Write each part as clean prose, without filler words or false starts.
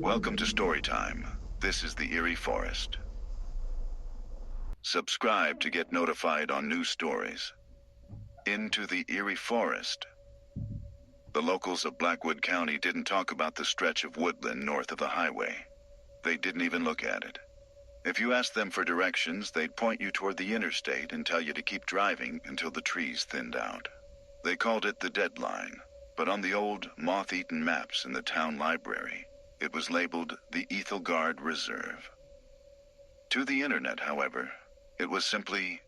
Welcome to Storytime. This is the Eerie Forest. Subscribe to get notified on new stories. Into the Eerie Forest. The locals of Blackwood County didn't talk about the stretch of woodland north of the highway. They didn't even look at it. If you asked them for directions, they'd point you toward the interstate and tell you to keep driving until the trees thinned out. They called it the deadline, but on the old, moth-eaten maps in the town library, it was labeled the Ethelgard Reserve. To the internet, however, it was simply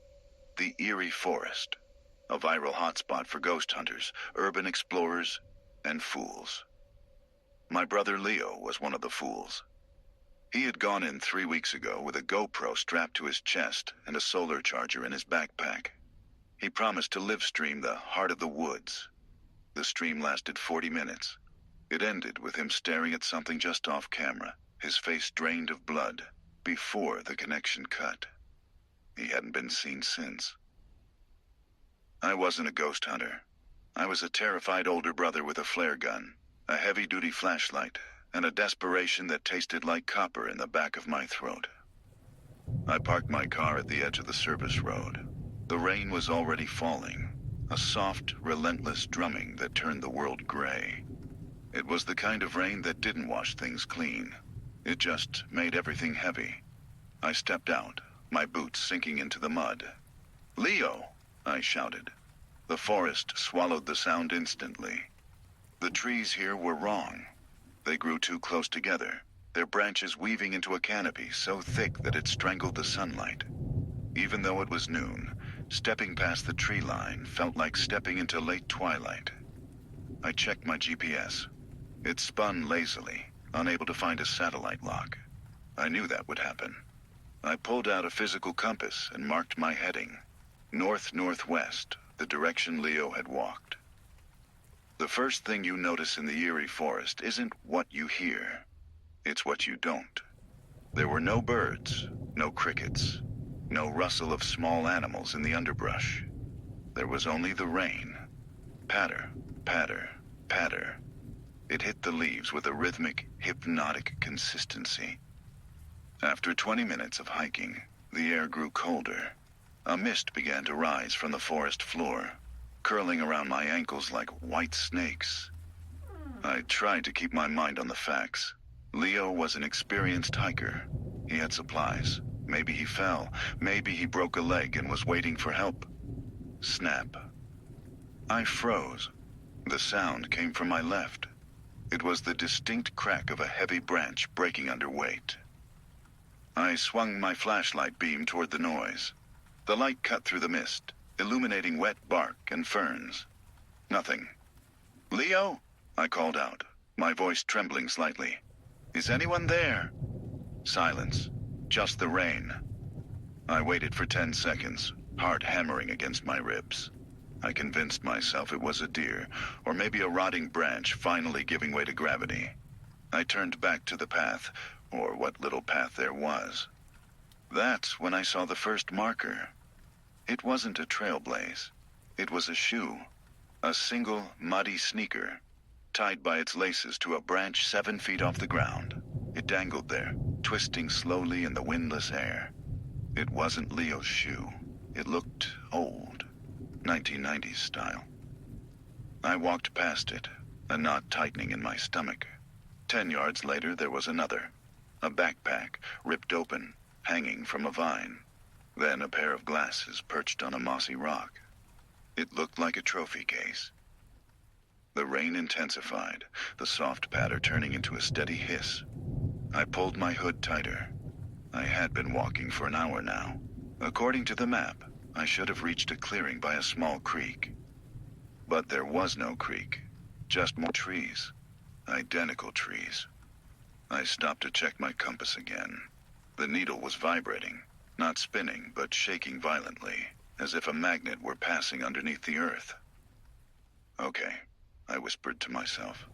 the Eerie Forest, a viral hotspot for ghost hunters, urban explorers, and fools. My brother Leo was one of the fools. He had gone in 3 weeks ago with a GoPro strapped to his chest and a solar charger in his backpack. He promised to livestream the heart of the woods. The stream lasted 40 minutes. It ended with him staring at something just off camera, his face drained of blood, before the connection cut. He hadn't been seen since. I wasn't a ghost hunter. I was a terrified older brother with a flare gun, a heavy-duty flashlight, and a desperation that tasted like copper in the back of my throat. I parked my car at the edge of the service road. The rain was already falling, a soft, relentless drumming that turned the world gray. It was the kind of rain that didn't wash things clean. It just made everything heavy. I stepped out, my boots sinking into the mud. "Leo!" I shouted. The forest swallowed the sound instantly. The trees here were wrong. They grew too close together, their branches weaving into a canopy so thick that it strangled the sunlight. Even though it was noon, stepping past the tree line felt like stepping into late twilight. I checked my GPS. It spun lazily, unable to find a satellite lock. I knew that would happen. I pulled out a physical compass and marked my heading. North-northwest, the direction Leo had walked. The first thing you notice in the Eerie Forest isn't what you hear. It's what you don't. There were no birds, no crickets, no rustle of small animals in the underbrush. There was only the rain. Patter, patter, patter. It hit the leaves with a rhythmic, hypnotic consistency. After 20 minutes of hiking, the air grew colder. A mist began to rise from the forest floor, curling around my ankles like white snakes. I tried to keep my mind on the facts. Leo was an experienced hiker. He had supplies. Maybe he fell. Maybe he broke a leg and was waiting for help. Snap. I froze. The sound came from my left. It was the distinct crack of a heavy branch breaking under weight. I swung my flashlight beam toward the noise. The light cut through the mist, illuminating wet bark and ferns. Nothing. "Leo?" I called out, my voice trembling slightly. "Is anyone there?" Silence. Just the rain. I waited for 10 seconds, heart hammering against my ribs. I convinced myself it was a deer, or maybe a rotting branch finally giving way to gravity. I turned back to the path, or what little path there was. That's when I saw the first marker. It wasn't a trailblaze. It was a shoe. A single, muddy sneaker, tied by its laces to a branch 7 feet off the ground. It dangled there, twisting slowly in the windless air. It wasn't Leo's shoe. It looked old, 1990s style. I walked past it, a knot tightening in my stomach. 10 yards later, there was another. A backpack, ripped open, hanging from a vine. Then a pair of glasses perched on a mossy rock. It looked like a trophy case. The rain intensified, the soft patter turning into a steady hiss. I pulled my hood tighter. I had been walking for an hour now. According to the map, I should have reached a clearing by a small creek. But there was no creek, just more trees. Identical trees. I stopped to check my compass again. The needle was vibrating, not spinning, but shaking violently, as if a magnet were passing underneath the earth. "Okay," I whispered to myself.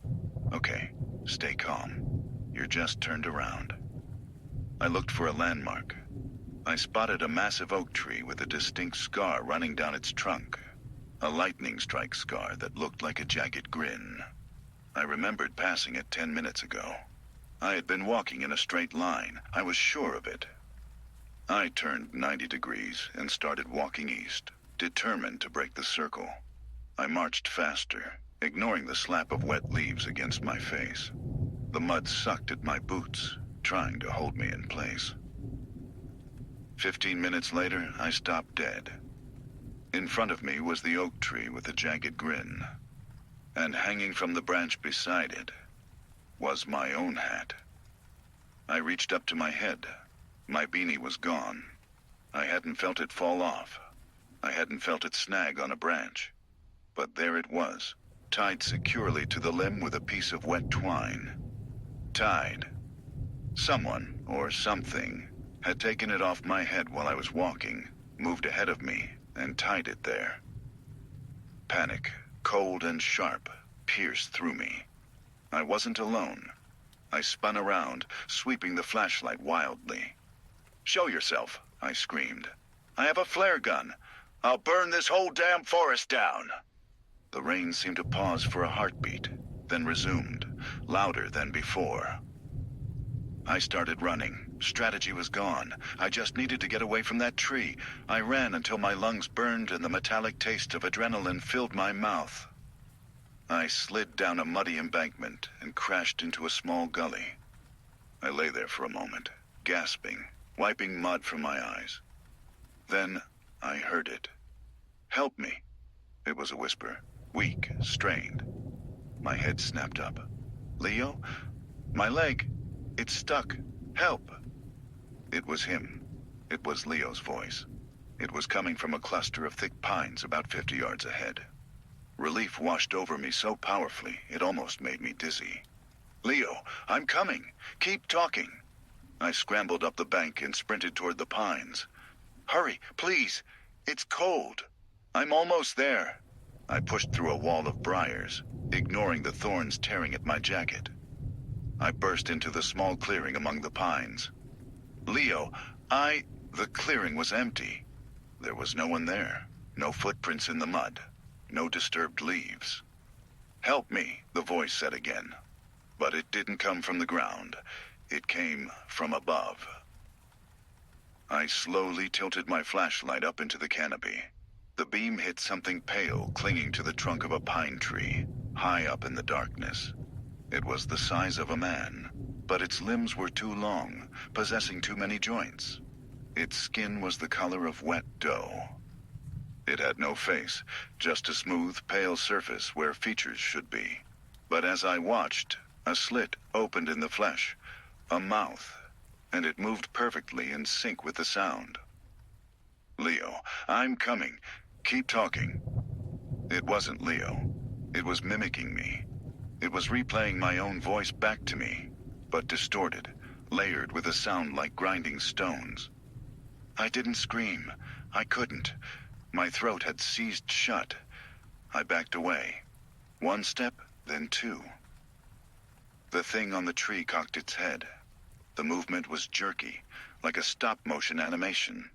"Okay, stay calm. You're just turned around." I looked for a landmark. I spotted a massive oak tree with a distinct scar running down its trunk. A lightning strike scar that looked like a jagged grin. I remembered passing it 10 minutes ago. I had been walking in a straight line. I was sure of it. I turned 90 degrees and started walking east, determined to break the circle. I marched faster, ignoring the slap of wet leaves against my face. The mud sucked at my boots, trying to hold me in place. 15 minutes later, I stopped dead. In front of me was the oak tree with a jagged grin, and hanging from the branch beside it was my own hat. I reached up to my head. My beanie was gone. I hadn't felt it fall off. I hadn't felt it snag on a branch. But there it was, tied securely to the limb with a piece of wet twine. Tied. Someone, or something, had taken it off my head while I was walking, moved ahead of me, and tied it there. Panic, cold and sharp, pierced through me. I wasn't alone. I spun around, sweeping the flashlight wildly. "Show yourself," I screamed. "I have a flare gun. I'll burn this whole damn forest down." The rain seemed to pause for a heartbeat, then resumed, louder than before. I started running. Strategy was gone. I just needed to get away from that tree. I ran until my lungs burned and the metallic taste of adrenaline filled my mouth. I slid down a muddy embankment and crashed into a small gully. I lay there for a moment, gasping, wiping mud from my eyes. Then I heard it. "Help me." It was a whisper, weak, strained. My head snapped up. "Leo? My leg. It's stuck. Help." It was him. It was Leo's voice. It was coming from a cluster of thick pines about 50 yards ahead. Relief washed over me so powerfully, it almost made me dizzy. "Leo, I'm coming. Keep talking." I scrambled up the bank and sprinted toward the pines. "Hurry, please. It's cold." "I'm almost there." I pushed through a wall of briars, ignoring the thorns tearing at my jacket. I burst into the small clearing among the pines. "Leo, The clearing was empty. There was no one there. No footprints in the mud. No disturbed leaves. "Help me," the voice said again. But it didn't come from the ground. It came from above. I slowly tilted my flashlight up into the canopy. The beam hit something pale clinging to the trunk of a pine tree, high up in the darkness. It was the size of a man, but its limbs were too long, possessing too many joints. Its skin was the color of wet dough. It had no face, just a smooth, pale surface where features should be. But as I watched, a slit opened in the flesh, a mouth, and it moved perfectly in sync with the sound. "Leo, I'm coming. Keep talking." It wasn't Leo. It was mimicking me. It was replaying my own voice back to me, but distorted, layered with a sound like grinding stones. I didn't scream. I couldn't. My throat had seized shut. I backed away. One step, then two. The thing on the tree cocked its head. The movement was jerky, like a stop-motion animation.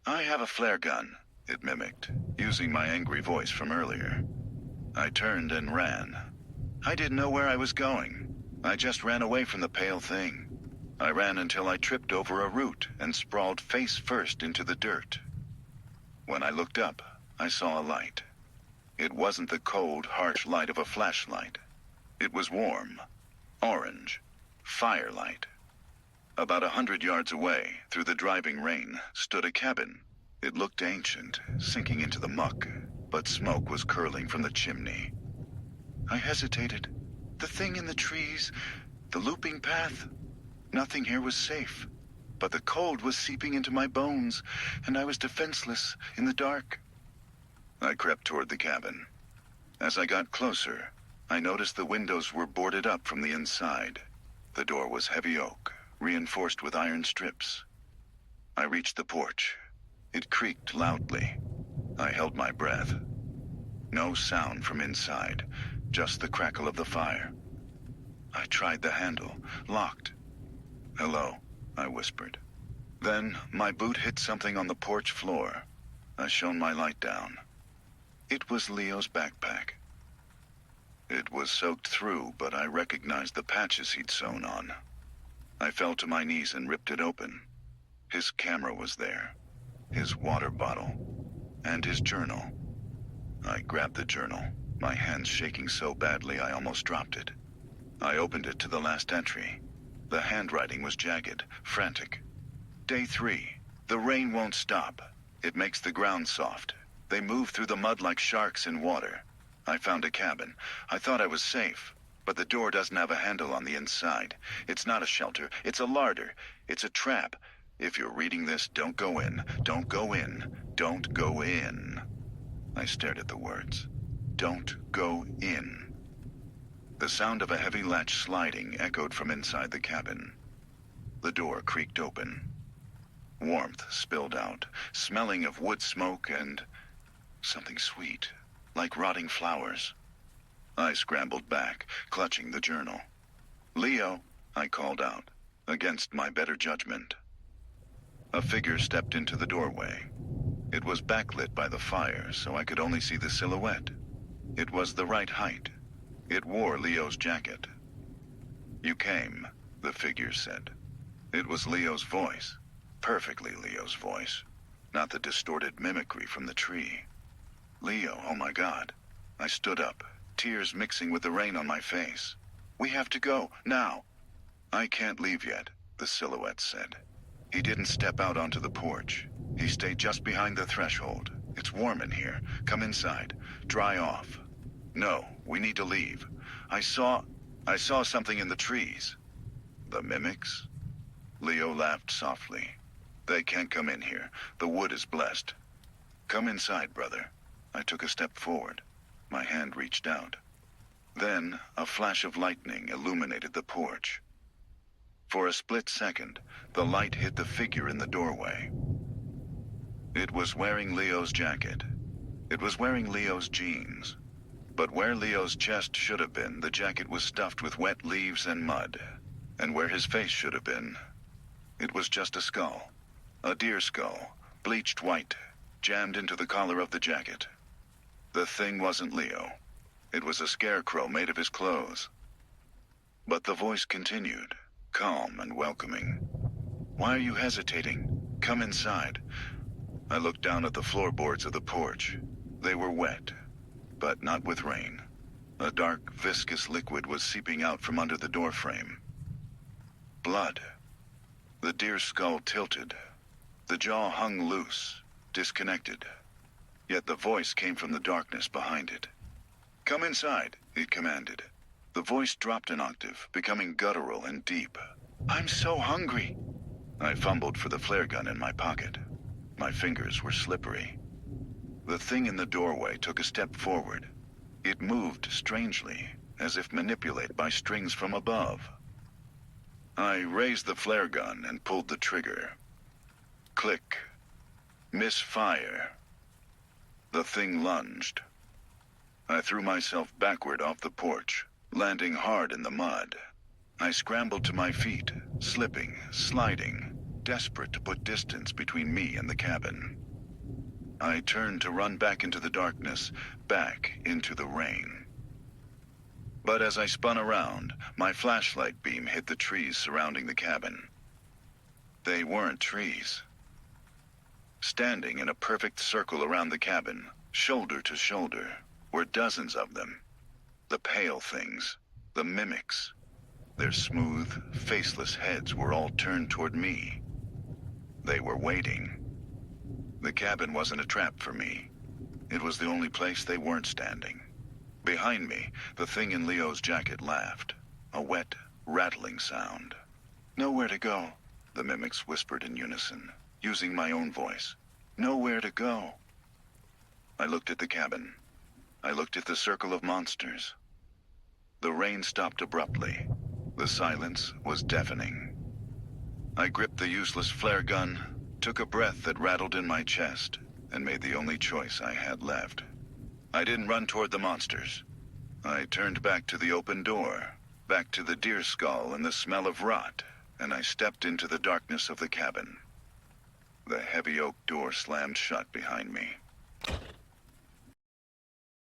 "I have a flare gun," it mimicked, using my angry voice from earlier. I turned and ran. I didn't know where I was going. I just ran away from the pale thing. I ran until I tripped over a root and sprawled face first into the dirt. When I looked up, I saw a light. It wasn't the cold, harsh light of a flashlight. It was warm, orange, firelight. About 100 yards away, through the driving rain, stood a cabin. It looked ancient, sinking into the muck, but smoke was curling from the chimney. I hesitated. The thing in the trees, the looping path. Nothing here was safe, but the cold was seeping into my bones, and I was defenseless in the dark. I crept toward the cabin. As I got closer, I noticed the windows were boarded up from the inside. The door was heavy oak, reinforced with iron strips. I reached the porch. It creaked loudly. I held my breath. No sound from inside, just the crackle of the fire. I tried the handle, locked. "Hello," I whispered. Then my boot hit something on the porch floor. I shone my light down. It was Leo's backpack. It was soaked through, but I recognized the patches he'd sewn on. I fell to my knees and ripped it open. His camera was there, his water bottle, and his journal. I grabbed the journal, my hands shaking so badly I almost dropped it. I opened it to the last entry. The handwriting was jagged, frantic. Day 3. The rain won't stop. It makes the ground soft. They move through the mud like sharks in water. I found a cabin. I thought I was safe, but the door doesn't have a handle on the inside. It's not a shelter. It's a larder. It's a trap. If you're reading this, don't go in. Don't go in. Don't go in. I stared at the words. Don't go in. The sound of a heavy latch sliding echoed from inside the cabin. The door creaked open. Warmth spilled out, smelling of wood smoke and something sweet, like rotting flowers. I scrambled back, clutching the journal. "Leo," I called out, against my better judgment. A figure stepped into the doorway. It was backlit by the fire, so I could only see the silhouette. It was the right height. It wore Leo's jacket. "You came," the figure said. It was Leo's voice, perfectly Leo's voice, not the distorted mimicry from the tree. "Leo, oh my God." I stood up, tears mixing with the rain on my face. "We have to go, now." "I can't leave yet," the silhouette said. He didn't step out onto the porch. He stayed just behind the threshold. "It's warm in here. Come inside. Dry off." "No, we need to leave. I saw something in the trees." "The mimics?" Leo laughed softly. "They can't come in here. The wood is blessed." "Come inside, brother." I took a step forward. My hand reached out. Then, a flash of lightning illuminated the porch. For a split second, the light hit the figure in the doorway. It was wearing Leo's jacket. It was wearing Leo's jeans. But where Leo's chest should have been, the jacket was stuffed with wet leaves and mud. And where his face should have been, it was just a skull. A deer skull, bleached white, jammed into the collar of the jacket. The thing wasn't Leo. It was a scarecrow made of his clothes. But the voice continued, calm and welcoming. "Why are you hesitating? Come inside." I looked down at the floorboards of the porch. They were wet, but not with rain. A dark, viscous liquid was seeping out from under the doorframe. Blood. The deer skull tilted. The jaw hung loose, disconnected. Yet the voice came from the darkness behind it. "Come inside," it commanded. The voice dropped an octave, becoming guttural and deep. "I'm so hungry." I fumbled for the flare gun in my pocket. My fingers were slippery. The thing in the doorway took a step forward. It moved strangely, as if manipulated by strings from above. I raised the flare gun and pulled the trigger. Click. Misfire. The thing lunged. I threw myself backward off the porch, landing hard in the mud. I scrambled to my feet, slipping, sliding, desperate to put distance between me and the cabin. I turned to run back into the darkness, back into the rain. But as I spun around, my flashlight beam hit the trees surrounding the cabin. They weren't trees. Standing in a perfect circle around the cabin, shoulder to shoulder, were dozens of them. The pale things, the mimics. Their smooth, faceless heads were all turned toward me. They were waiting. The cabin wasn't a trap for me. It was the only place they weren't standing. Behind me, the thing in Leo's jacket laughed, a wet, rattling sound. "Nowhere to go," the mimics whispered in unison, using my own voice. "Nowhere to go." I looked at the cabin. I looked at the circle of monsters. The rain stopped abruptly. The silence was deafening. I gripped the useless flare gun, took a breath that rattled in my chest, and made the only choice I had left. I didn't run toward the monsters. I turned back to the open door, back to the deer skull and the smell of rot, and I stepped into the darkness of the cabin. The heavy oak door slammed shut behind me.